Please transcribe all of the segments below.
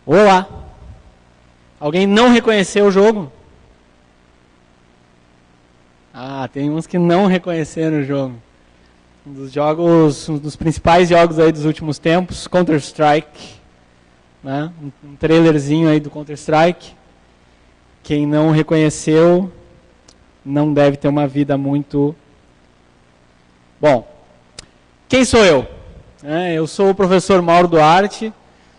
Olá! Alguém não reconheceu o jogo? Ah, tem uns que não reconheceram o jogo. Um dos principais jogos aí dos últimos tempos, Counter-Strike, né? Um trailerzinho aí do Counter-Strike. Quem não reconheceu não deve ter uma vida muito... Bom, quem sou eu? Eu sou o professor Mauro Duarte.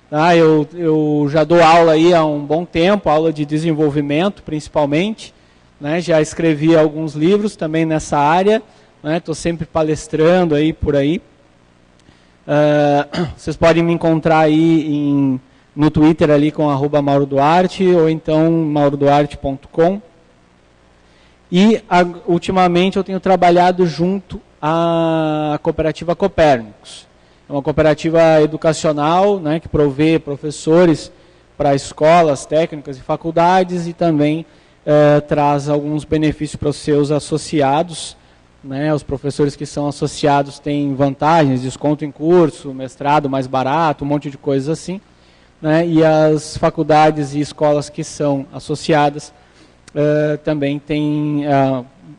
Tá? Eu já dou aula aí há um bom tempo, aula de desenvolvimento principalmente. Né? Já escrevi alguns livros também nessa área. Estou sempre palestrando aí por aí. Vocês podem me encontrar aí no Twitter ali com @MauroDuarte ou então mauroduarte.com. E ultimamente eu tenho trabalhado junto à cooperativa Copérnicos. É uma cooperativa educacional, né, que provê professores para escolas, técnicas e faculdades e também traz alguns benefícios para os seus associados. Né, os professores que são associados têm vantagens, desconto em curso, mestrado mais barato, um monte de coisas assim. Né, e as faculdades e escolas que são associadas também têm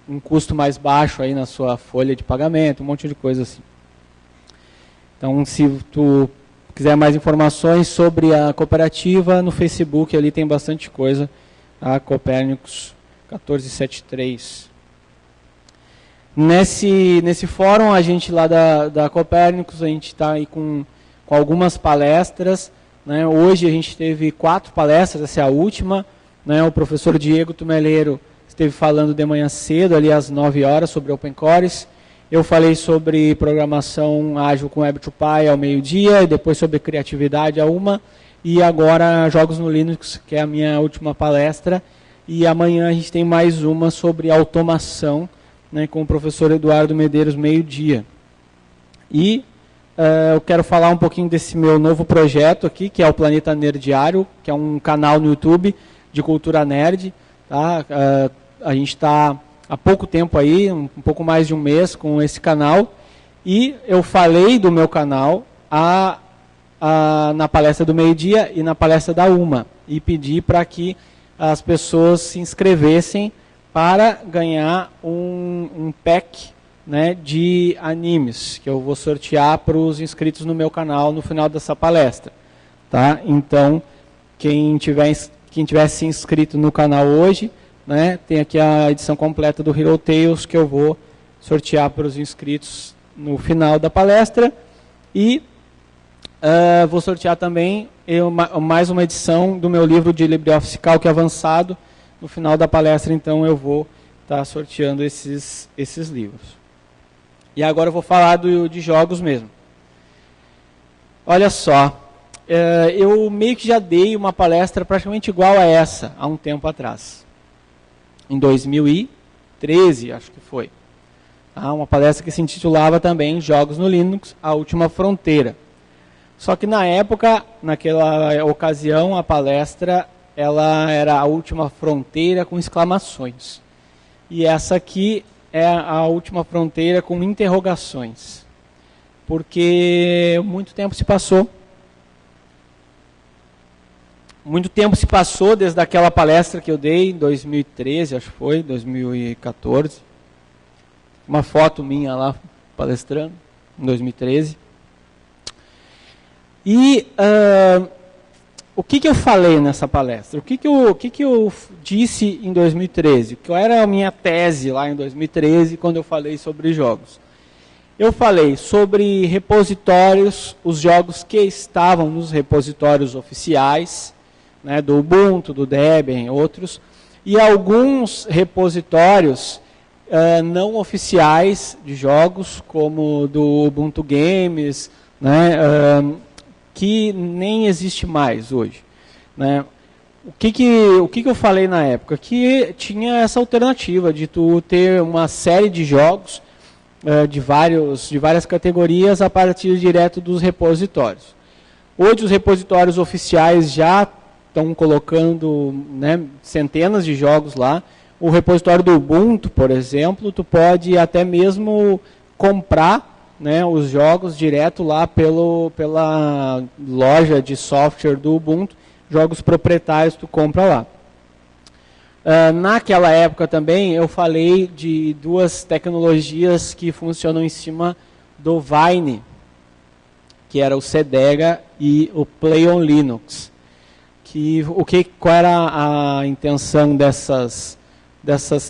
um custo mais baixo aí na sua folha de pagamento, um monte de coisa assim. Então, se tu quiser mais informações sobre a cooperativa, no Facebook ali tem bastante coisa, a Copérnicos 1473. Nesse fórum, a gente lá da Copérnicos, a gente está aí com algumas palestras. Né? Hoje a gente teve 4 palestras, essa é a última. Né? O professor Diego Tumeleiro esteve falando de manhã cedo, ali às 9 horas, sobre Open Cores. Eu falei sobre programação ágil com Web2Py ao meio-dia, e depois sobre criatividade a 1. E agora Jogos no Linux, que é a minha última palestra. E amanhã a gente tem mais uma sobre automação, né, com o professor Eduardo Medeiros, meio-dia. E eu quero falar um pouquinho desse meu novo projeto aqui, que é o Planeta Nerdiário, que é um canal no YouTube de cultura nerd. Tá? A gente está há pouco tempo aí, um pouco mais de um mês com esse canal, e eu falei do meu canal na palestra do meio-dia e na palestra da 1, e pedi para que as pessoas se inscrevessem para ganhar um pack, né, de animes, que eu vou sortear para os inscritos no meu canal no final dessa palestra. Tá? Então, quem tiver se inscrito no canal hoje, né, tem aqui a edição completa do Hero Tales, que eu vou sortear para os inscritos no final da palestra. E vou sortear também mais uma edição do meu livro de LibreOffice Calc avançado. No final da palestra, então, eu vou estar sorteando esses livros. E agora eu vou falar de jogos mesmo. Olha só, eu meio que já dei uma palestra praticamente igual a essa, há um tempo atrás. Em 2013, acho que foi. Uma palestra que se intitulava também Jogos no Linux, a Última Fronteira. Só que na época, naquela ocasião, a palestra ela era a última fronteira com exclamações. E essa aqui é a última fronteira com interrogações. Porque muito tempo se passou. Muito tempo se passou desde aquela palestra que eu dei em 2013, acho que foi, 2014. Uma foto minha lá palestrando, em 2013. E o que eu falei nessa palestra? O que eu disse em 2013? Qual era a minha tese lá em 2013, quando eu falei sobre jogos? Eu falei sobre repositórios, os jogos que estavam nos repositórios oficiais, né, do Ubuntu, do Debian, outros, e alguns repositórios não oficiais de jogos, como do Ubuntu Games, né, que nem existe mais hoje. Né? O que eu falei na época? Que tinha essa alternativa de tu ter uma série de jogos de várias categorias a partir direto dos repositórios. Hoje os repositórios oficiais já estão colocando, né, centenas de jogos lá. O repositório do Ubuntu, por exemplo, tu pode até mesmo comprar, né, os jogos direto lá pela loja de software do Ubuntu, jogos proprietários tu compra lá. Naquela época também eu falei de duas tecnologias que funcionam em cima do Wine, que era o Cedera e o Play on Linux. Qual era a intenção dessas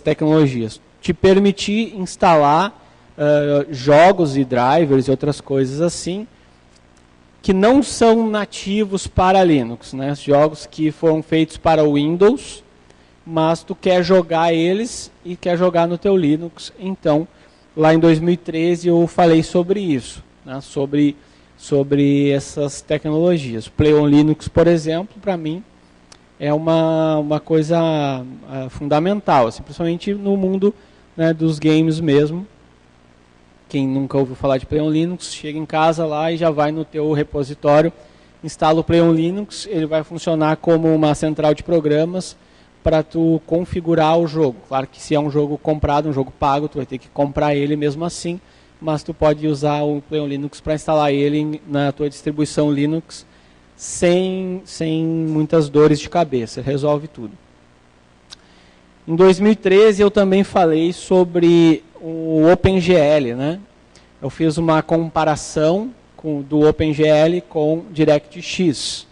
tecnologias? Te permitir instalar jogos e drivers e outras coisas assim, que não são nativos para Linux, né? Jogos que foram feitos para o Windows, mas tu quer jogar eles e quer jogar no teu Linux. Então, lá em 2013 eu falei sobre isso, né? sobre essas tecnologias. Play on Linux, por exemplo, para mim é uma coisa fundamental, assim, principalmente no mundo, né, dos games mesmo. Quem nunca ouviu falar de Play on Linux, chega em casa lá e já vai no teu repositório, instala o Play on Linux, ele vai funcionar como uma central de programas para tu configurar o jogo. Claro que se é um jogo comprado, um jogo pago, tu vai ter que comprar ele mesmo assim, mas tu pode usar o Play on Linux para instalar ele na tua distribuição Linux sem muitas dores de cabeça, resolve tudo. Em 2013 eu também falei sobre o OpenGL, né? Eu fiz uma comparação do OpenGL com DirectX.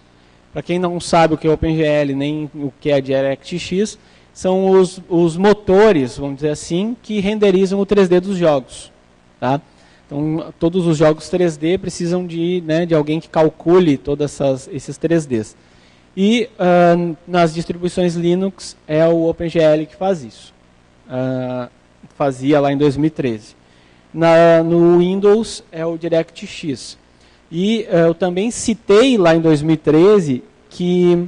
Para quem não sabe o que é OpenGL nem o que é DirectX, são os motores, vamos dizer assim, que renderizam o 3D dos jogos. Tá? Então, todos os jogos 3D precisam de alguém que calcule todos esses 3Ds. E nas distribuições Linux é o OpenGL que faz isso. Fazia lá em 2013. No Windows é o DirectX. E eu também citei lá em 2013 que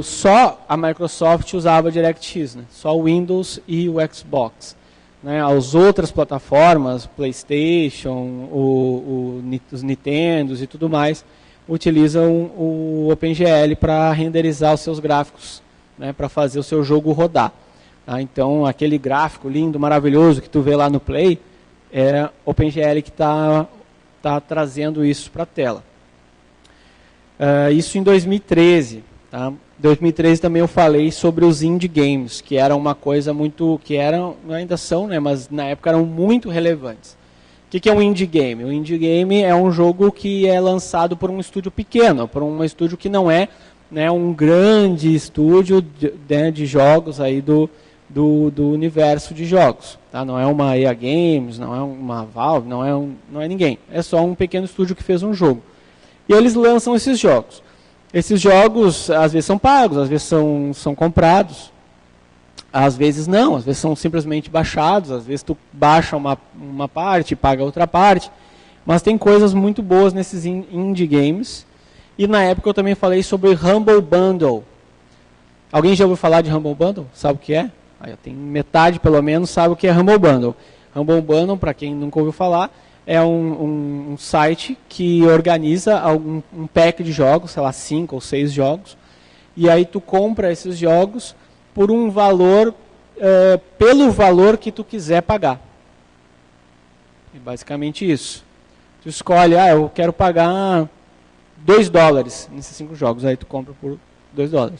só a Microsoft usava DirectX, né? Só o Windows e o Xbox. Né? As outras plataformas, PlayStation, os Nintendos e tudo mais, utilizam o OpenGL para renderizar os seus gráficos, né? Para fazer o seu jogo rodar. Tá? Então, aquele gráfico lindo, maravilhoso que tu vê lá no Play, é OpenGL que está trazendo isso para a tela. Isso em 2013. Tá? Em 2013 também eu falei sobre os indie games, que era uma coisa muito... que eram, ainda são, né, mas na época eram muito relevantes. O que é um indie game? O indie game é um jogo que é lançado por um estúdio pequeno, por um estúdio que não é, né, um grande estúdio de jogos aí do universo de jogos. Tá? Não é uma EA Games, não é uma Valve, não é ninguém. É só um pequeno estúdio que fez um jogo. E eles lançam esses jogos. Esses jogos, às vezes, são pagos, às vezes são comprados. Às vezes não, às vezes são simplesmente baixados. Às vezes tu baixa uma parte e paga outra parte. Mas tem coisas muito boas nesses indie games. E na época eu também falei sobre Humble Bundle. Alguém já ouviu falar de Humble Bundle? Sabe o que é? Tem metade, pelo menos, sabe o que é Humble Bundle. Humble Bundle, para quem nunca ouviu falar, é um site que organiza um pack de jogos, sei lá, 5 ou 6 jogos, e aí tu compra esses jogos por um valor, pelo valor que tu quiser pagar. É basicamente isso. Tu escolhe, eu quero pagar $2 nesses 5 jogos, aí tu compra por $2.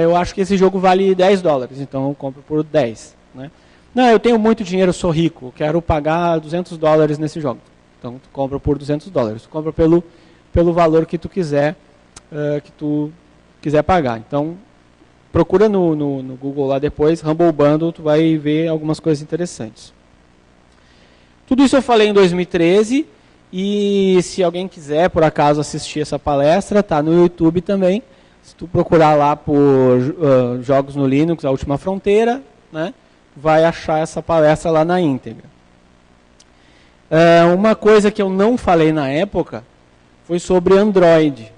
Eu acho que esse jogo vale $10, então eu compro por 10. Né? Não, eu tenho muito dinheiro, eu sou rico, quero pagar $200 nesse jogo. Então tu compra por $200. Tu compra pelo valor que tu quiser, pagar. Então procura no Google lá depois, Humble Bundle, tu vai ver algumas coisas interessantes. Tudo isso eu falei em 2013 e se alguém quiser por acaso assistir essa palestra, tá no YouTube também. Se tu procurar lá por jogos no Linux, a última fronteira, né, vai achar essa palestra lá na íntegra. Uma coisa que eu não falei na época foi sobre Android,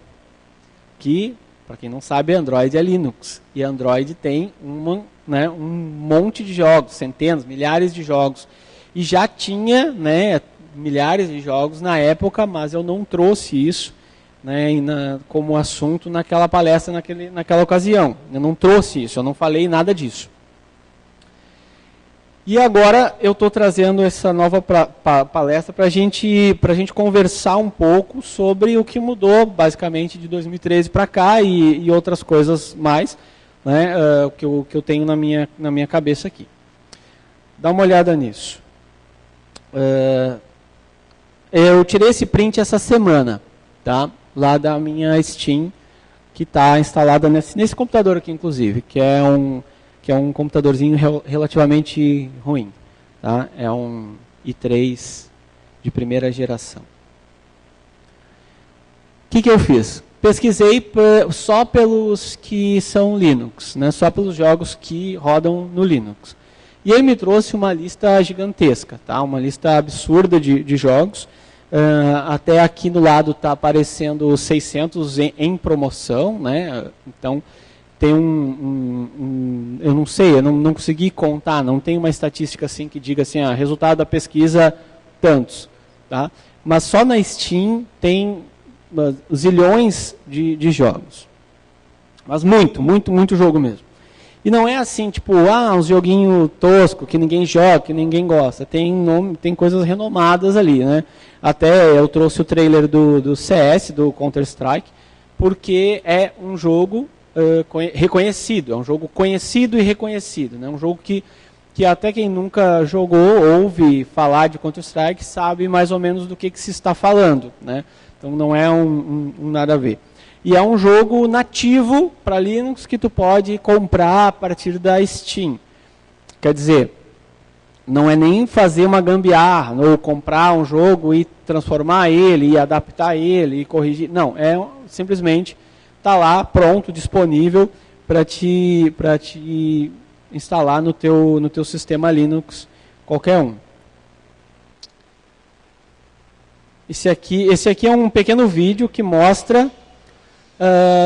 que, para quem não sabe, Android é Linux. E Android tem um monte de jogos, centenas, milhares de jogos. E já tinha, né, milhares de jogos na época, mas eu não trouxe isso, né, como assunto naquela palestra, naquela ocasião. Eu não trouxe isso, eu não falei nada disso. E agora eu estou trazendo essa nova palestra para a gente conversar um pouco sobre o que mudou, basicamente, de 2013 para cá e outras coisas mais, né, que eu tenho na minha cabeça aqui. Dá uma olhada nisso. Eu tirei esse print essa semana, tá? Lá da minha Steam, que está instalada nesse computador aqui, inclusive, que é um computadorzinho relativamente ruim. Tá? É um i3 de primeira geração. O que eu fiz? Pesquisei só pelos que são Linux, né? Só pelos jogos que rodam no Linux. E ele me trouxe uma lista gigantesca, tá? Uma lista absurda de jogos. Até aqui no lado está aparecendo 600 em promoção, né? Então, tem eu não sei, eu não consegui contar, não tem uma estatística assim que diga assim, resultado da pesquisa, tantos. Tá? Mas só na Steam tem zilhões de jogos. Mas muito jogo mesmo. E não é assim, tipo, um joguinho tosco, que ninguém joga, que ninguém gosta. Tem coisas renomadas ali, né? Até eu trouxe o trailer do CS, do Counter-Strike, porque é um jogo reconhecido, é um jogo conhecido e reconhecido, né? Um jogo que até quem nunca jogou, ouve falar de Counter-Strike, sabe mais ou menos do que se está falando, né? Então não é um nada a ver. E é um jogo nativo para Linux que tu pode comprar a partir da Steam. Quer dizer, não é nem fazer uma gambiarra, ou comprar um jogo e transformar ele, e adaptar ele, e corrigir. Não, simplesmente está lá, pronto, disponível para te instalar no teu sistema Linux, qualquer um. Esse aqui é um pequeno vídeo que mostra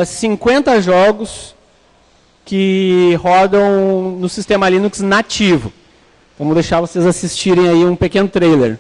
50 jogos que rodam no sistema Linux nativo. Vamos deixar vocês assistirem aí um pequeno trailer.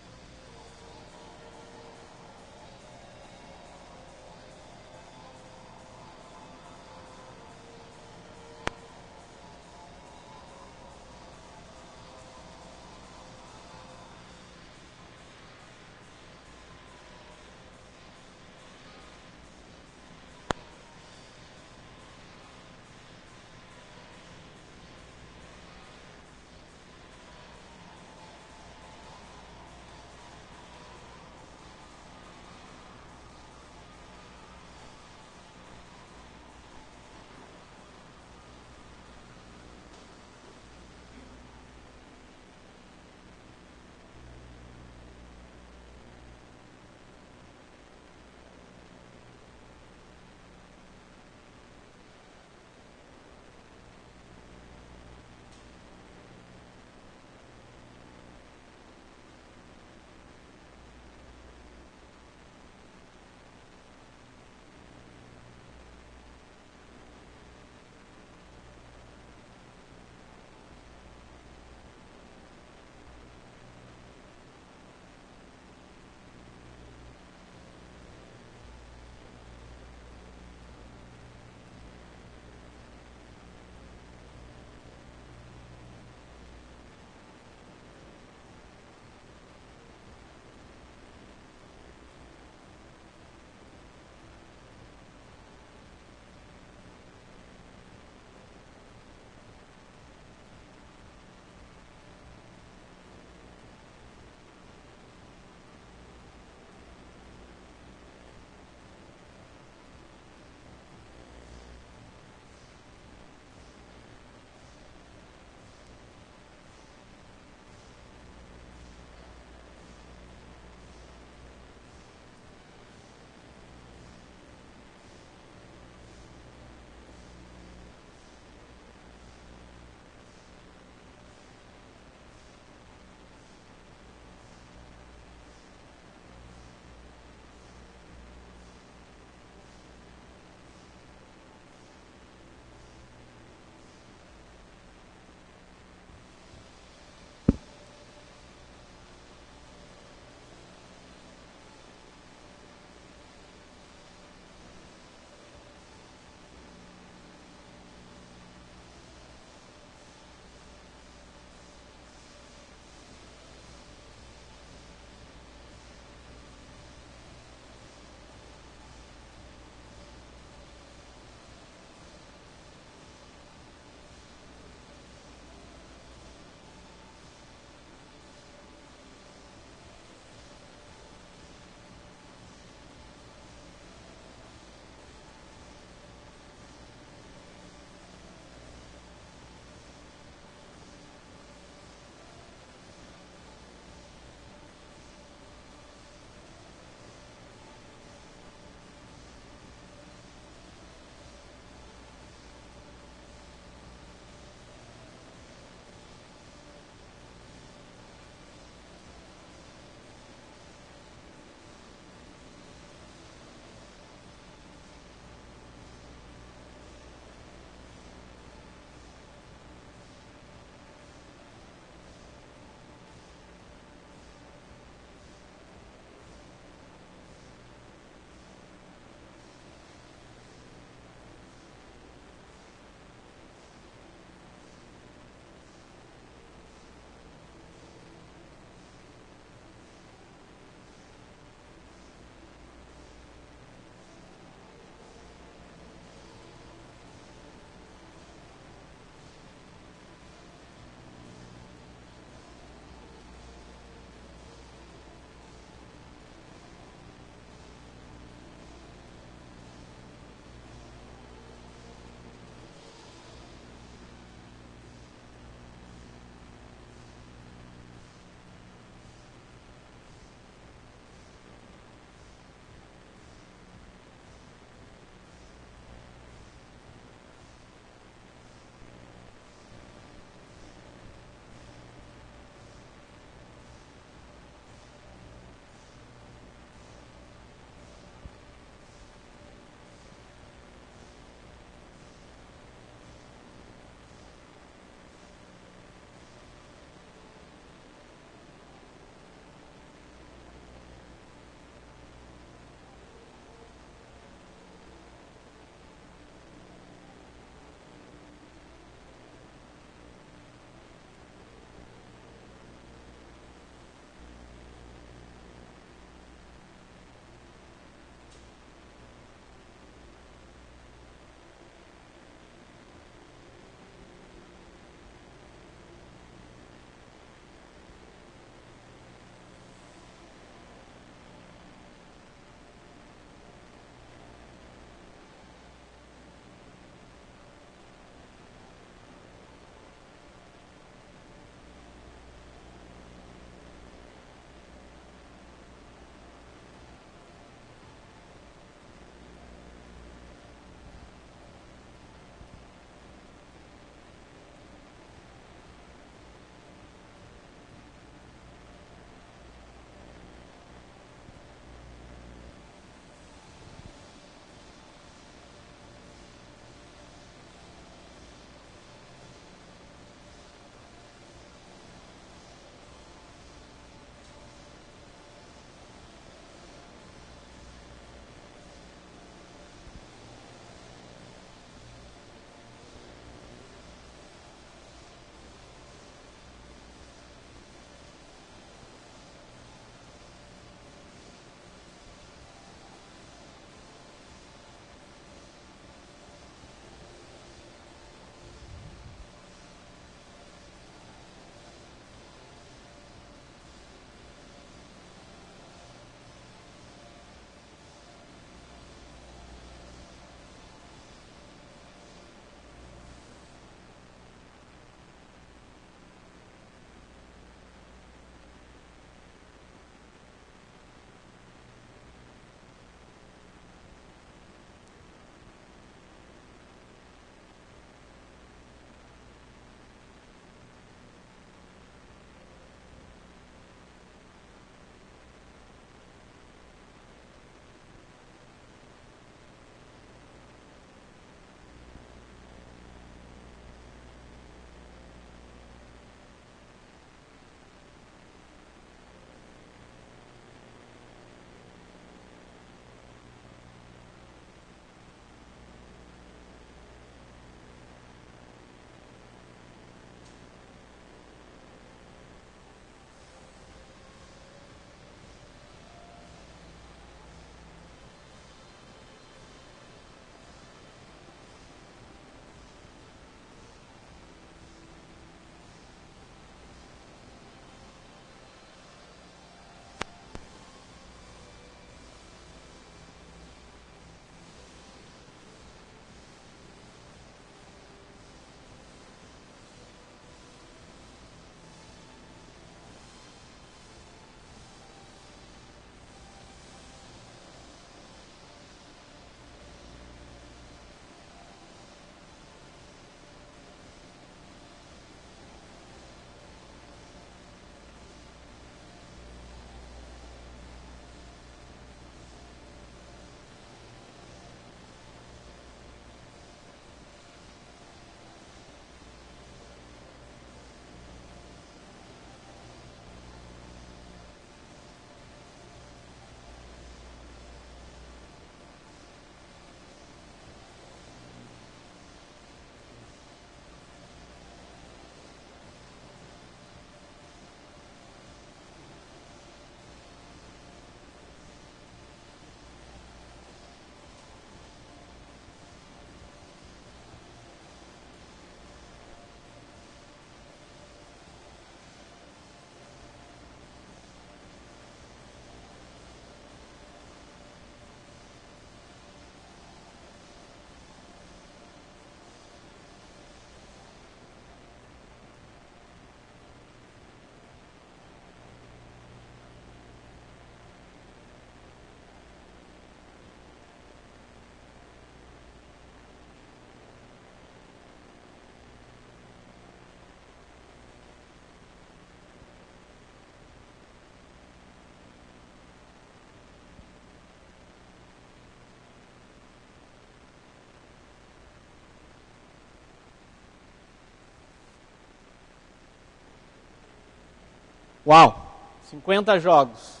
Uau! 50 jogos.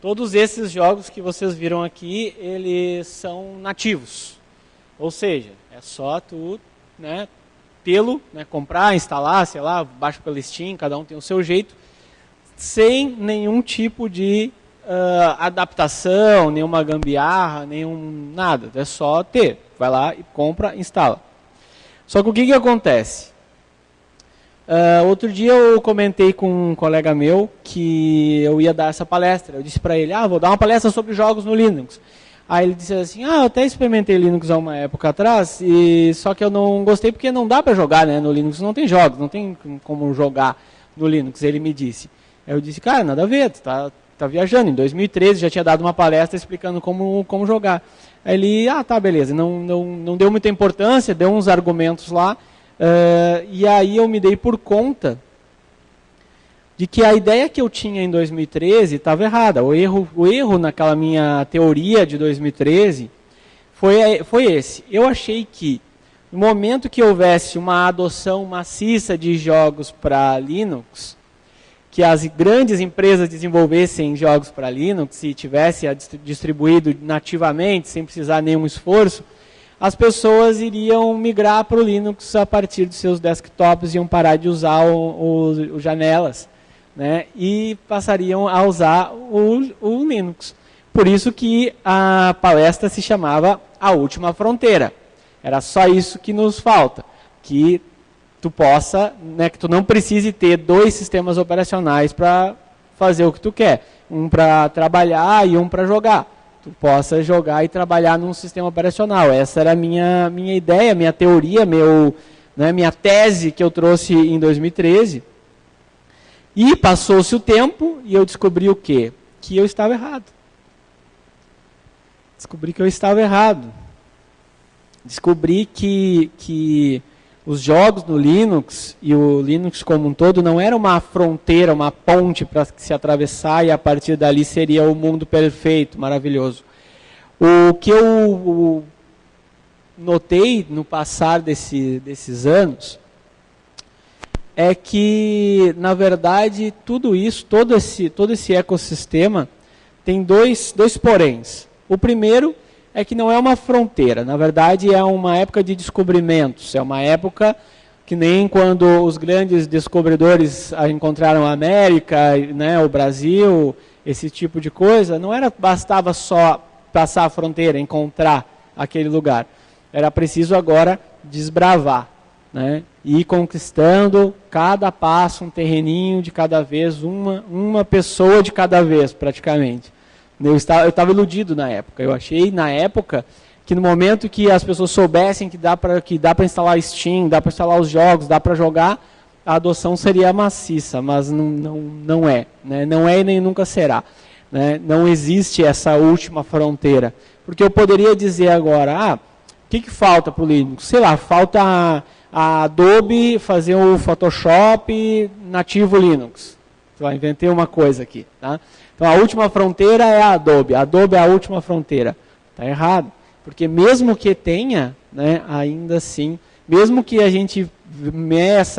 Todos esses jogos que vocês viram aqui, eles são nativos. Ou seja, é só tu, né, tê-lo, né, comprar, instalar, sei lá, baixa pelo Steam, cada um tem o seu jeito, sem nenhum tipo de adaptação, nenhuma gambiarra, nenhum nada. É só ter. Vai lá e compra, instala. Só que o que acontece? Outro dia eu comentei com um colega meu que eu ia dar essa palestra. Eu disse para ele, vou dar uma palestra sobre jogos no Linux. Aí ele disse assim, eu até experimentei Linux há uma época atrás, só que eu não gostei porque não dá para jogar, né? No Linux não tem jogos, não tem como jogar no Linux, ele me disse. Aí eu disse, cara, nada a ver, tu tá viajando. Em 2013 já tinha dado uma palestra explicando como jogar. Aí ele, tá, beleza. Não deu muita importância, deu uns argumentos lá. E aí eu me dei por conta de que a ideia que eu tinha em 2013 estava errada. O erro naquela minha teoria de 2013 foi esse. Eu achei que no momento que houvesse uma adoção maciça de jogos para Linux, que as grandes empresas desenvolvessem jogos para Linux e tivesse distribuído nativamente, sem precisar nenhum esforço, as pessoas iriam migrar para o Linux a partir de seus desktops, iam parar de usar o janelas, né, e passariam a usar o Linux. Por isso que a palestra se chamava A Última Fronteira. Era só isso que nos falta, que tu possa, né, que tu não precise ter 2 sistemas operacionais para fazer o que tu quer. Um para trabalhar e um para jogar. Tu possa jogar e trabalhar num sistema operacional. Essa era a minha ideia, minha teoria, minha tese que eu trouxe em 2013. E passou-se o tempo e eu descobri o quê? Que eu estava errado. Descobri que eu estava errado. Descobri que os jogos no Linux e o Linux como um todo não era uma fronteira, uma ponte para se atravessar e a partir dali seria o mundo perfeito, maravilhoso. O que eu notei no passar desses anos é que, na verdade, tudo isso, todo esse ecossistema tem dois poréns. O primeiro é que não é uma fronteira, na verdade é uma época de descobrimentos, é uma época que nem quando os grandes descobridores encontraram a América, né, o Brasil, esse tipo de coisa, bastava só passar a fronteira, encontrar aquele lugar, era preciso agora desbravar, né, ir conquistando cada passo, um terreninho de cada vez, uma pessoa de cada vez praticamente. Eu estava iludido na época. Eu achei na época que no momento que as pessoas soubessem que dá para instalar Steam, dá para instalar os jogos, dá para jogar, a adoção seria maciça, mas não é. Né? Não é e nem nunca será. Né? Não existe essa última fronteira. Porque eu poderia dizer agora, o que falta para o Linux? Sei lá, falta a Adobe fazer o Photoshop nativo Linux. Inventei uma coisa aqui, tá? Então, a última fronteira é a Adobe. A Adobe é a última fronteira. Está errado. Porque mesmo que tenha, né, ainda assim, mesmo que a gente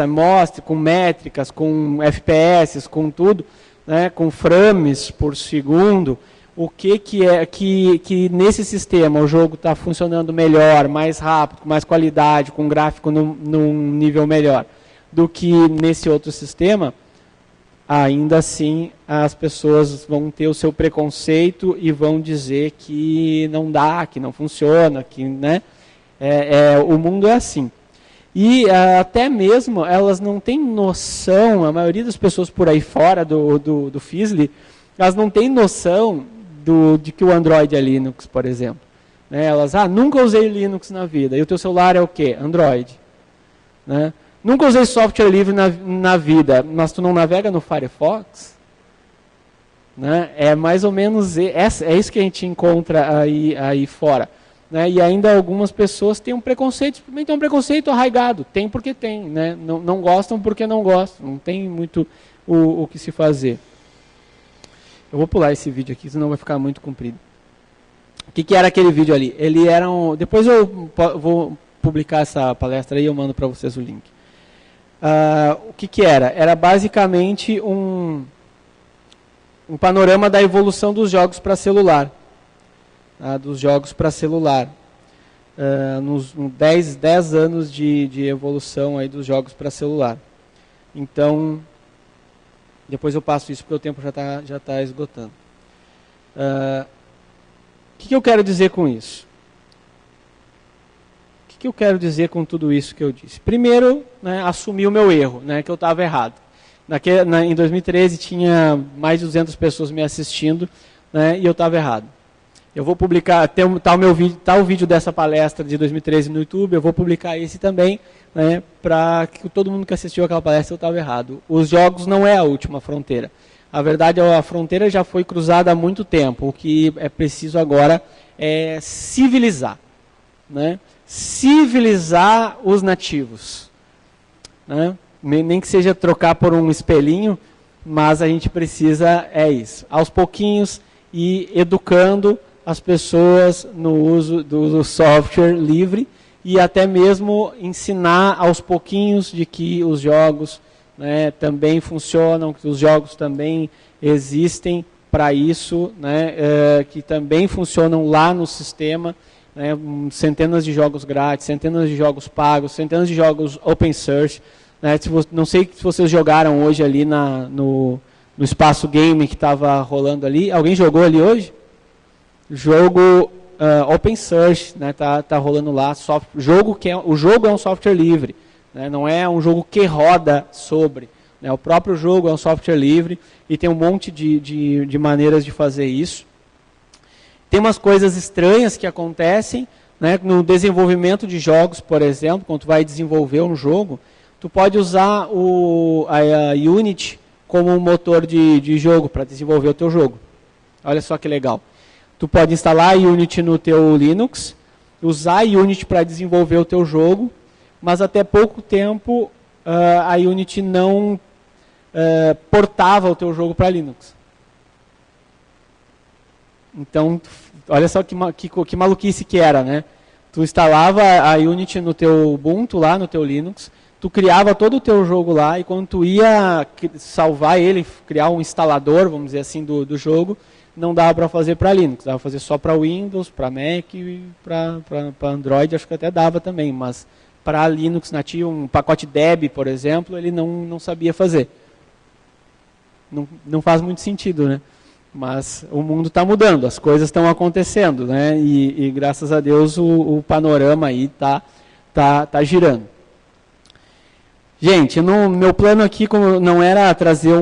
mostre com métricas, com FPS, com tudo, né, com frames por segundo, o que é que nesse sistema o jogo está funcionando melhor, mais rápido, com mais qualidade, com gráfico num nível melhor do que nesse outro sistema, ainda assim as pessoas vão ter o seu preconceito e vão dizer que não dá, que não funciona, que, né, o mundo é assim. E até mesmo elas não têm noção, a maioria das pessoas por aí fora do Fizzly, elas não têm noção de que o Android é Linux, por exemplo. Né, elas, nunca usei Linux na vida. E o teu celular é o quê? Android. Né? Nunca usei software livre na vida, mas tu não navega no Firefox? Né? É mais ou menos é isso que a gente encontra aí fora. Né? E ainda algumas pessoas têm um preconceito, simplesmente tem um preconceito arraigado. Tem porque tem, né? Não gostam porque não gostam. Não tem muito o que se fazer. Eu vou pular esse vídeo aqui, senão vai ficar muito comprido. O que era aquele vídeo ali? Ele era depois eu vou publicar essa palestra aí e eu mando para vocês o link. O que era? Era basicamente um panorama da evolução dos jogos para celular. Dos jogos para celular. Nos 10 anos de evolução aí dos jogos para celular. Então, depois eu passo isso porque o tempo já tá esgotando. O que eu quero dizer com isso? O que eu quero dizer com tudo isso que eu disse? Primeiro, né, assumir o meu erro, né, que eu estava errado. Em 2013 tinha mais de 200 pessoas me assistindo, né, e eu estava errado. Eu vou publicar, tá o vídeo dessa palestra de 2013 no YouTube, eu vou publicar esse também, né, para que todo mundo que assistiu aquela palestra eu estava errado. Os jogos não é a última fronteira. A verdade é que a fronteira já foi cruzada há muito tempo. O que é preciso agora é civilizar, né? Civilizar os nativos, né? Nem que seja trocar por um espelhinho, mas a gente precisa, isso, aos pouquinhos, ir educando as pessoas no uso do software livre e até mesmo ensinar aos pouquinhos de que os jogos, né, também funcionam, que os jogos também existem para isso, né, que também funcionam lá no sistema, né, centenas de jogos grátis, centenas de jogos pagos, centenas de jogos open source. Né, não sei se vocês jogaram hoje ali no espaço game que estava rolando ali. Alguém jogou ali hoje? Jogo open source, né, tá rolando lá. O jogo é um software livre, né, não é um jogo que roda sobre. Né, o próprio jogo é um software livre e tem um monte de maneiras de fazer isso. Tem umas coisas estranhas que acontecem, né, no desenvolvimento de jogos, por exemplo, quando tu vai desenvolver um jogo, tu pode usar a Unity como um motor de jogo para desenvolver o teu jogo. Olha só que legal. Tu pode instalar a Unity no teu Linux, usar a Unity para desenvolver o teu jogo, mas até pouco tempo a Unity não portava o teu jogo para Linux. Então, olha só que maluquice que era, né? Tu instalava a Unity no teu Ubuntu, lá no teu Linux, tu criava todo o teu jogo lá, e quando tu ia salvar ele, criar um instalador, vamos dizer assim, do jogo, não dava para fazer para Linux, dava para fazer só para Windows, para Mac e para Android, acho que até dava também, mas para Linux nativo, um pacote Deb, por exemplo, ele não sabia fazer. Não faz muito sentido, né? Mas o mundo está mudando, as coisas estão acontecendo, né? E graças a Deus o panorama aí tá girando. Gente, meu plano aqui não era trazer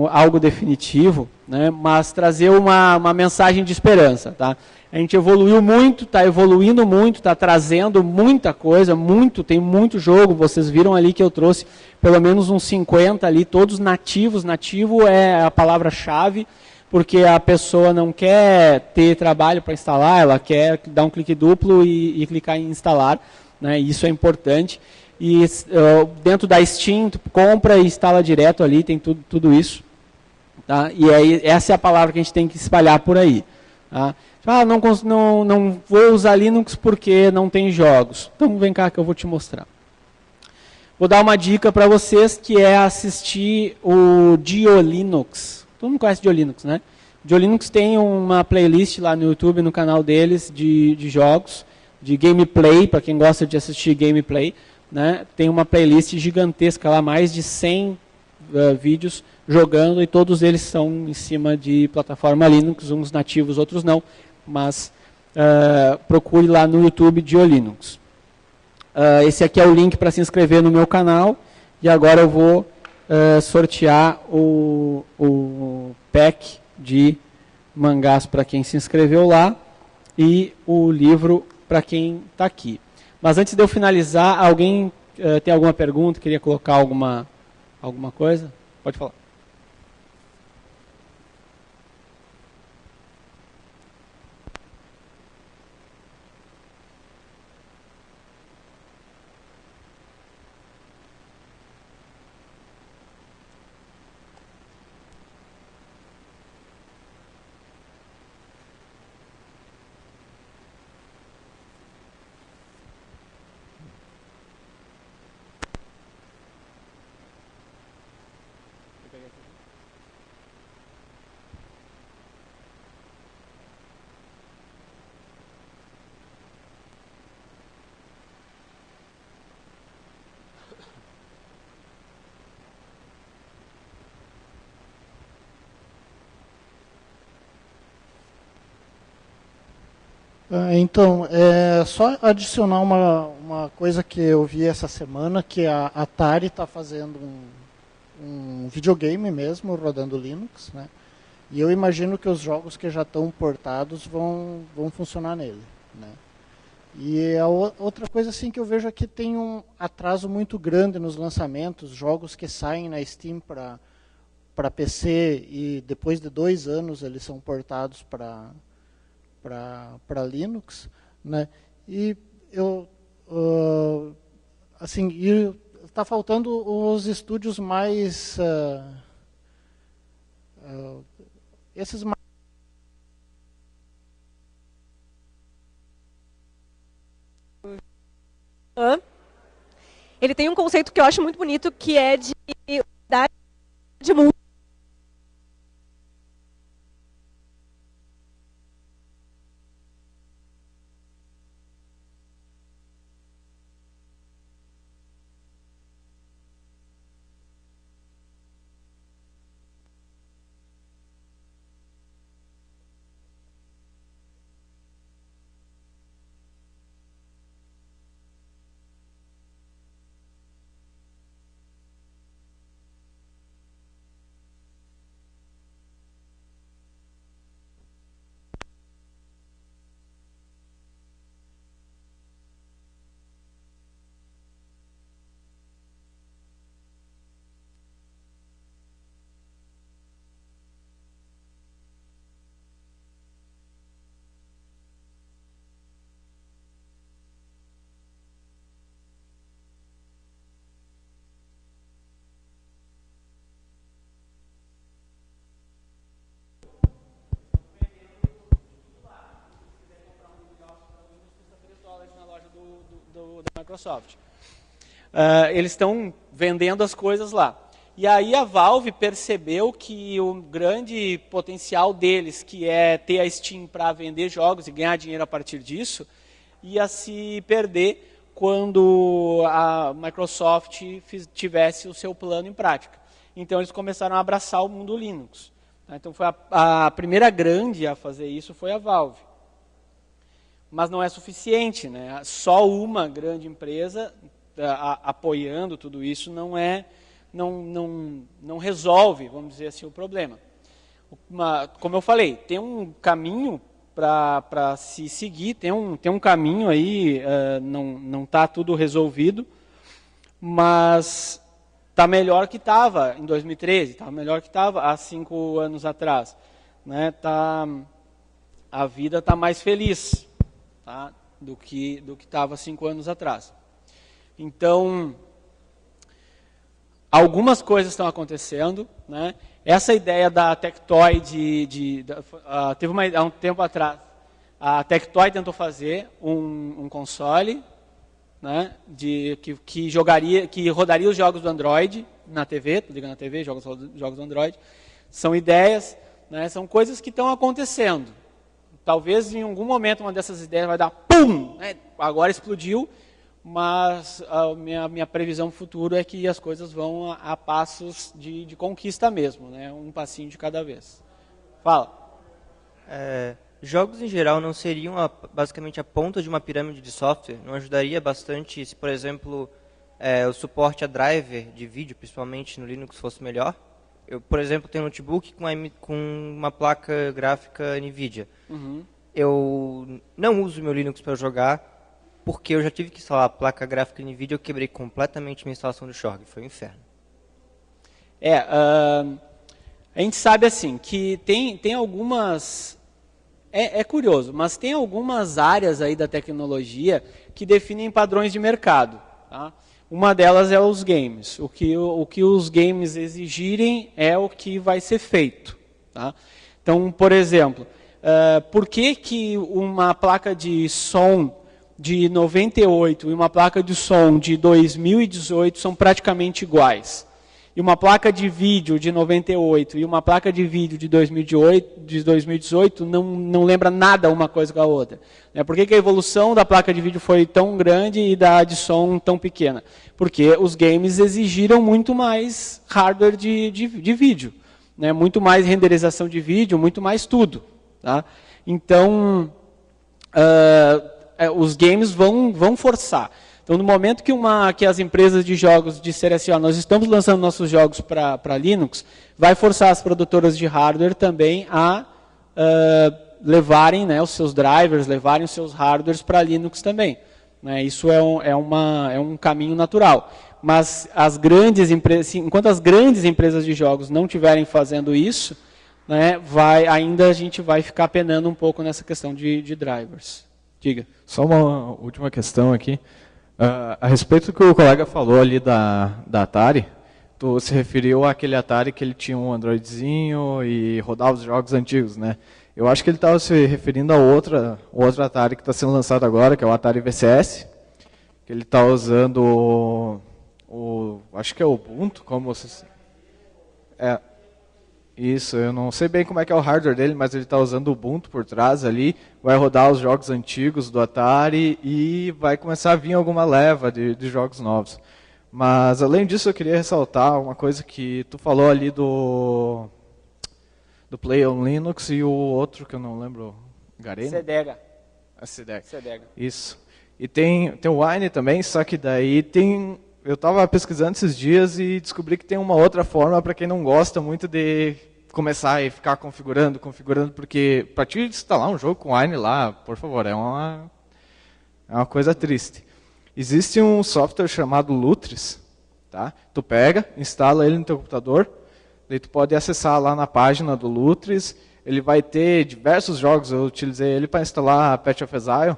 algo definitivo, né, mas trazer uma mensagem de esperança. Tá? A gente evoluiu muito, está evoluindo muito, está trazendo muita coisa, tem muito jogo. Vocês viram ali que eu trouxe pelo menos uns 50 ali, todos nativos. Nativo é a palavra-chave, porque a pessoa não quer ter trabalho para instalar, ela quer dar um clique duplo e clicar em instalar. Né, isso é importante. E dentro da Steam, tu compra e instala direto ali, tem tudo isso. Tá? E aí, essa é a palavra que a gente tem que espalhar por aí. Tá? Não vou usar Linux porque não tem jogos. Então vem cá que eu vou te mostrar. Vou dar uma dica para vocês, que é assistir o DioLinux. Todo mundo conhece DioLinux, né? DioLinux tem uma playlist lá no YouTube, no canal deles, de jogos, de gameplay, para quem gosta de assistir gameplay. Né, tem uma playlist gigantesca lá, mais de 100 vídeos jogando, e todos eles são em cima de plataforma Linux, uns nativos, outros não, mas procure lá no YouTube DioLinux. Esse aqui é o link para se inscrever no meu canal, e agora eu vou sortear o pack de mangás para quem se inscreveu lá, e o livro para quem está aqui. Mas antes de eu finalizar, alguém tem alguma pergunta, queria colocar alguma coisa? Pode falar. Então, só adicionar uma coisa que eu vi essa semana, que a Atari está fazendo um videogame mesmo, rodando Linux, né? E eu imagino que os jogos que já estão portados vão funcionar nele, né? E a outra coisa assim que eu vejo é que tem um atraso muito grande nos lançamentos, jogos que saem na Steam para PC e depois de 2 anos eles são portados para Linux, né? E eu assim, está faltando os estúdios mais esses mais ele tem um conceito que eu acho muito bonito, que é de unidade de mundo. Da Microsoft. Eles estão vendendo as coisas lá. E aí a Valve percebeu que o grande potencial deles, que é ter a Steam para vender jogos e ganhar dinheiro a partir disso, ia se perder quando a Microsoft tivesse o seu plano em prática. Então eles começaram a abraçar o mundo Linux. Então foi a primeira grande a fazer isso foi a Valve. Mas não é suficiente, né? Só uma grande empresa apoiando tudo isso não resolve, vamos dizer assim, o problema. Como eu falei, tem um caminho para se seguir, tem um caminho aí, não está tudo resolvido, mas está melhor que estava em 2013, está melhor que estava há 5 anos atrás. Né? A vida está mais feliz. Tá? Do que estava 5 anos atrás. Então, algumas coisas estão acontecendo. Né? Essa ideia da Tectoy, teve há um tempo atrás, a Tectoy tentou fazer um console, né, que rodaria os jogos do Android na TV, liga na TV, jogos do Android. São ideias, né, são coisas que estão acontecendo. Talvez em algum momento uma dessas ideias vai dar pum, né? Agora explodiu, mas a minha previsão futuro é que as coisas vão a passos de conquista mesmo, né? Um passinho de cada vez. Fala. Jogos em geral não seriam basicamente a ponta de uma pirâmide de software? Não ajudaria bastante se, por exemplo, o suporte a driver de vídeo, principalmente no Linux, fosse melhor? Eu, por exemplo, tenho um notebook com uma placa gráfica NVIDIA. Uhum. Eu não uso meu Linux para jogar, porque eu já tive que instalar a placa gráfica NVIDIA, eu quebrei completamente minha instalação do Shorg, foi um inferno. A gente sabe assim, que tem algumas... É curioso, mas tem algumas áreas aí da tecnologia que definem padrões de mercado. Tá? Uma delas é os games. O que os games exigirem é o que vai ser feito. Tá? Então, por exemplo, por que uma placa de som de 98 e uma placa de som de 2018 são praticamente iguais? E uma placa de vídeo de 98 e uma placa de vídeo de 2018 não lembra nada uma coisa com a outra. Por que a evolução da placa de vídeo foi tão grande e da de som tão pequena? Porque os games exigiram muito mais hardware de vídeo, né? Muito mais renderização de vídeo, muito mais tudo. Tá? Então, os games vão forçar. Então, no momento que as empresas de jogos disserem assim, nós estamos lançando nossos jogos para Linux, vai forçar as produtoras de hardware também a levarem, né, os seus drivers, levarem os seus hardwares para Linux também. Né? Isso é um caminho natural. Mas enquanto as grandes empresas de jogos não estiverem fazendo isso, né, ainda a gente vai ficar penando um pouco nessa questão de drivers. Diga. Só uma última questão aqui. A respeito do que o colega falou ali da Atari, tu se referiu àquele Atari que ele tinha um Androidzinho e rodava os jogos antigos, né? Eu acho que ele estava se referindo a outra Atari que está sendo lançado agora, que é o Atari VCS, que ele está usando acho que é o Ubuntu, como você... Isso, eu não sei bem como é que é o hardware dele, mas ele está usando o Ubuntu por trás ali, vai rodar os jogos antigos do Atari e vai começar a vir alguma leva de jogos novos. Mas, além disso, eu queria ressaltar uma coisa que tu falou ali do Play on Linux e o outro que eu não lembro, Garena? Cedega. Cedega. Isso. E tem o Wine também, só que daí tem... Eu estava pesquisando esses dias e descobri que tem uma outra forma para quem não gosta muito de começar e ficar configurando, porque para te instalar um jogo com Wine lá, por favor, é uma coisa triste. Existe um software chamado Lutris, tá? Tu pega, instala ele no teu computador, daí tu pode acessar lá na página do Lutris, ele vai ter diversos jogos, eu utilizei ele para instalar Path of Exile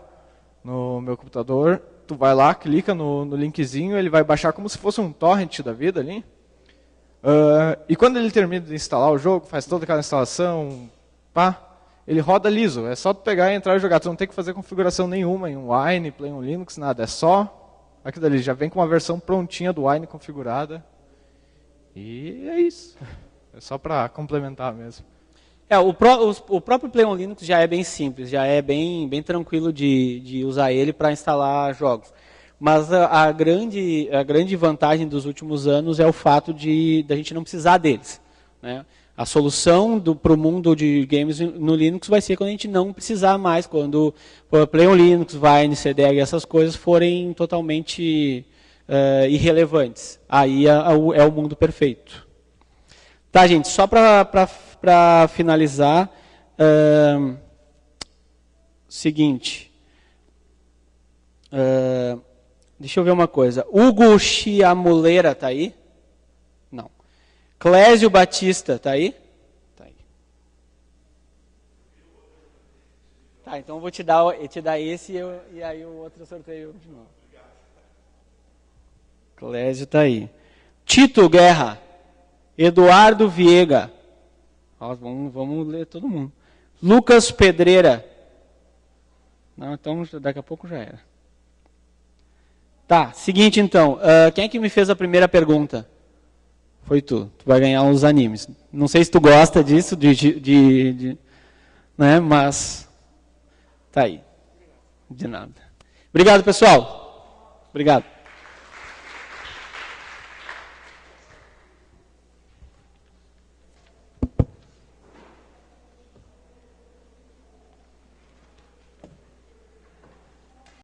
no meu computador. Tu vai lá, clica no linkzinho, ele vai baixar como se fosse um torrent da vida ali. E quando ele termina de instalar o jogo, faz toda aquela instalação, ele roda liso. É só tu pegar e entrar e jogar. Tu não tem que fazer configuração nenhuma em um Wine, Play on Linux, nada. É só aquilo ali. Já vem com uma versão prontinha do Wine configurada. E é isso. É só para complementar mesmo. O próprio Play on Linux já é bem simples, já é bem tranquilo de usar ele para instalar jogos. Mas a grande vantagem dos últimos anos é o fato de a gente não precisar deles. Né? A solução para o mundo de games no Linux vai ser quando a gente não precisar mais, quando o Play on Linux, Wine, Cedega e essas coisas forem totalmente irrelevantes. Aí é o mundo perfeito. Tá, gente, só para finalizar, seguinte, deixa eu ver uma coisa. Hugo Chiamuleira está aí? Não. Clésio Batista está aí? Está aí. Tá, então eu vou te dar esse e aí o outro eu sorteio de novo. Clésio está aí. Tito Guerra. Eduardo Viega. Vamos ler todo mundo. Lucas Pedreira. Não, então daqui a pouco já era. Tá, seguinte então. Quem é que me fez a primeira pergunta? Foi tu. Tu vai ganhar uns animes. Não sei se tu gosta disso, né? Mas tá aí. De nada. Obrigado, pessoal. Obrigado.